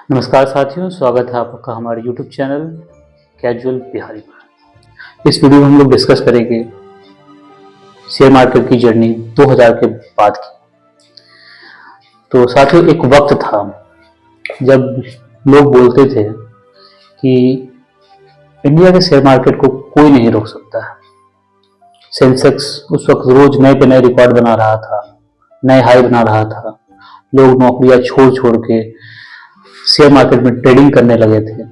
नमस्कार साथियों, स्वागत है आपका हमारे YouTube चैनल कैजुअल बिहारी पर। इस वीडियो में हम लोग डिस्कस करेंगे शेयर मार्केट की जर्नी 2000 के बाद की। तो साथियों, एक वक्त था जब लोग बोलते थे कि इंडिया के शेयर मार्केट को कोई नहीं रोक सकता है। सेंसेक्स उस वक्त रोज नए पे नए रिकॉर्ड बना रहा था, नए हाई बना रहा था। लोग नौकरियां छोड़ छोड़ के शेयर मार्केट में ट्रेडिंग करने लगे थे।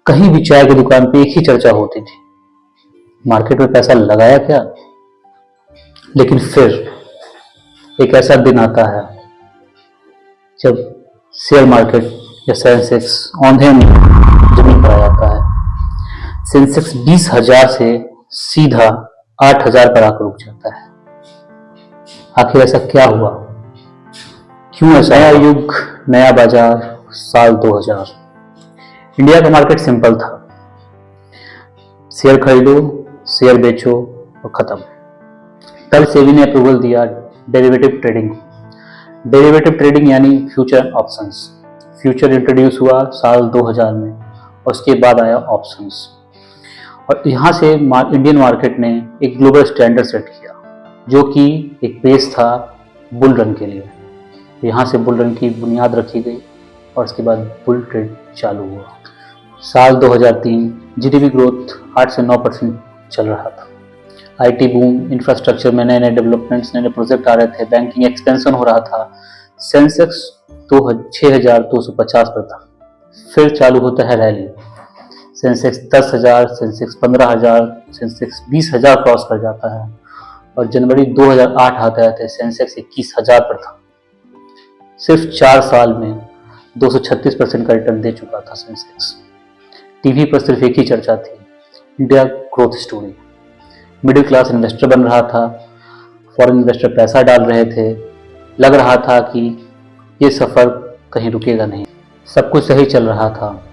कहीं भी चाय की दुकान पे एक ही चर्चा होती थी, मार्केट में पैसा लगाया क्या। लेकिन फिर एक ऐसा दिन आता है जब शेयर मार्केट या सेंसेक्स औंधे में जमीन पर आ जाता है। सेंसेक्स 20,000 से सीधा 8,000 पर आकर रुक जाता है। आखिर ऐसा क्या हुआ, क्यों ऐसा? नया युग, नया बाजार, साल 2000। इंडिया का मार्केट सिंपल था, शेयर खरीदो, शेयर बेचो और खत्म। कल सेबी ने अप्रूवल दिया डेरिवेटिव ट्रेडिंग। डेरिवेटिव ट्रेडिंग यानी फ्यूचर ऑप्शंस। फ्यूचर इंट्रोड्यूस हुआ साल 2000 में और उसके बाद आया ऑप्शंस। और यहाँ से इंडियन मार्केट ने एक ग्लोबल स्टैंडर्ड सेट किया, जो कि एक बेस था बुल रन के लिए। यहाँ से बुल रन की बुनियाद रखी गई और उसके बाद बुल ट्रेड चालू हुआ। साल 2003 जीडीपी ग्रोथ 8 से 9% चल रहा था। आईटी बूम, इंफ्रास्ट्रक्चर में नए नए डेवलपमेंट्स, नए नए प्रोजेक्ट आ रहे थे, बैंकिंग एक्सपेंशन हो रहा था। सेंसेक्स 6250 पर था। फिर चालू होता है rally. Sensex 10,000, Sensex 15,000, Sensex 20,000 cross कर जाता है और जनवरी 2008 आता है सेंसेक्स 21,000 पर था। सिर्फ 4 साल में 236% का रिटर्न दे चुका था सेंसेक्स। टीवी पर सिर्फ एक ही चर्चा थी, India growth story. Middle class investor बन रहा था, फॉरेन इन्वेस्टर पैसा डाल रहे थे। लग रहा था कि ये सफर कहीं रुकेगा नहीं, सब कुछ सही चल रहा था।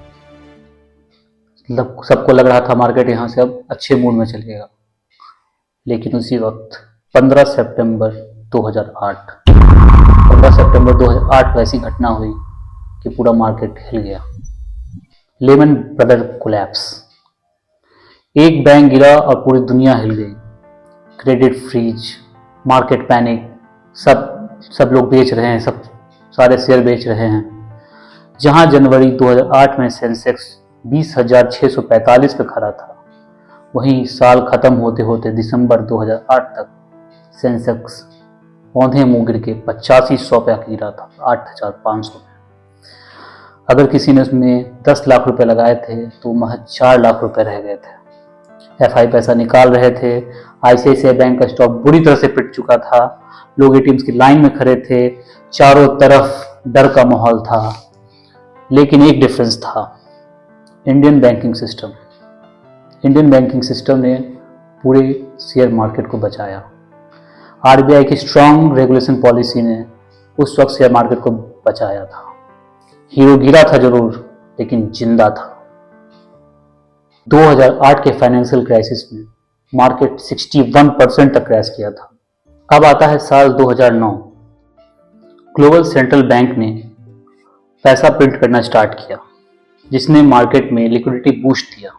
सबको लग रहा था मार्केट यहाँ से अब अच्छे मूड में चलेगा। लेकिन उसी वक्त 15 सितंबर 2008 को ऐसी घटना हुई कि पूरा मार्केट हिल गया। Lemon brother collapse. एक बैंक गिरा और पूरी दुनिया हिल गई। क्रेडिट फ्रीज, मार्केट पैनिक, सब लोग बेच रहे हैं, सब सारे शेयर बेच रहे हैं। जहां जनवरी 2008 में सेंसेक्स 20,645 पे खड़ा था, वहीं साल खत्म होते होते दिसंबर 2008 तक सेंसेक्स औंधे मुंह गिर के 8500 पे गिरा था, 8,500 पे। अगर किसी ने उसमें 10 लाख रुपए लगाए थे तो महज 4 लाख रुपए रह गए थे। एफआई पैसा निकाल रहे थे। आईसीआईसीआई बैंक का स्टॉक बुरी तरह से पिट चुका था। लोग एटीएम्स की लाइन में खड़े थे, चारों तरफ डर का माहौल था। लेकिन एक डिफरेंस था, Indian banking system. Indian banking system ने पूरे शेयर मार्केट को बचाया। आरबीआई की स्ट्रांग रेगुलेशन पॉलिसी ने उस वक्त शेयर मार्केट को बचाया था। हीरो गिरा था जरूर, लेकिन जिंदा था। 2008 के फाइनेंशियल क्राइसिस में मार्केट 61% तक क्रैश किया था। अब आता है साल 2009। ग्लोबल सेंट्रल बैंक ने पैसा प्रिंट करना स्टार्ट किया, जिसने मार्केट में लिक्विडिटी बूस्ट दिया।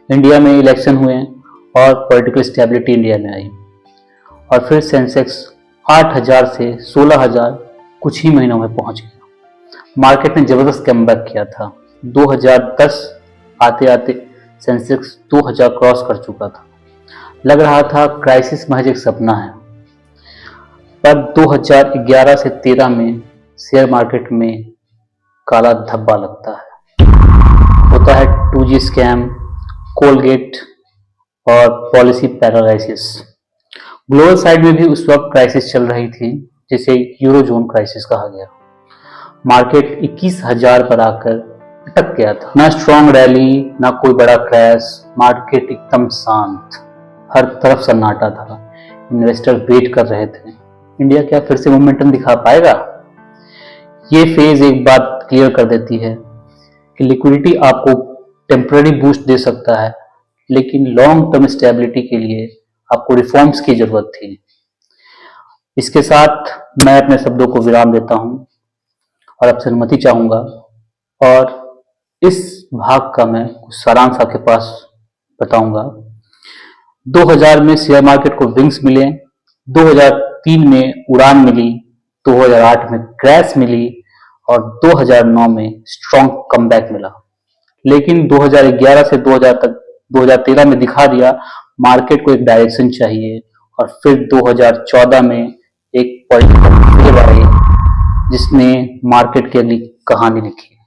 इंडिया में इलेक्शन हुए और पॉलिटिकल स्टेबिलिटी इंडिया में आई और फिर सेंसेक्स 8,000 से 16,000 कुछ ही महीनों में पहुंच गया। मार्केट ने जबरदस्त कमबैक किया था। 2010 आते आते सेंसेक्स 2,000 क्रॉस कर चुका था। लग रहा था क्राइसिस महज एक सपना है। पर 2011 से 13 में शेयर मार्केट में काला धब्बा लगता है। होता है 2G स्कैम, कोलगेट और पॉलिसी पैरालाइसिस। ग्लोबल साइड में भी उस वक्त क्राइसिस चल रही थी, जिसे यूरोजोन क्राइसिस कहा गया। मार्केट 21,000 पर आकर अटक गया था। ना स्ट्रॉन्ग रैली, ना कोई बड़ा क्रैश, मार्केट एकदम शांत, हर तरफ सन्नाटा था। इन्वेस्टर वेट कर रहे थे, इंडिया क्या फिर से मोमेंटम दिखा पाएगा। ये फेज एक बात क्लियर कर देती है कि लिक्विडिटी आपको टेम्पररी बूस्ट दे सकता है, लेकिन लॉन्ग टर्म स्टेबिलिटी के लिए आपको रिफॉर्म्स की जरूरत थी। इसके साथ मैं अपने शब्दों को विराम देता हूं और आपसे अनुमति चाहूंगा और इस भाग का मैं कुछ सारांश आपके पास बताऊंगा। 2000 में शेयर मार्केट को विंग्स मिले, 2003 में उड़ान मिली, 2008 में क्रैश मिली और 2009 में स्ट्रॉन्ग कमबैक मिला। लेकिन 2011 से 2013 में दिखा दिया मार्केट को एक डायरेक्शन चाहिए, और फिर 2014 में एक पॉलिटिकल वेव आई जिसने मार्केट की अगली कहानी लिखी।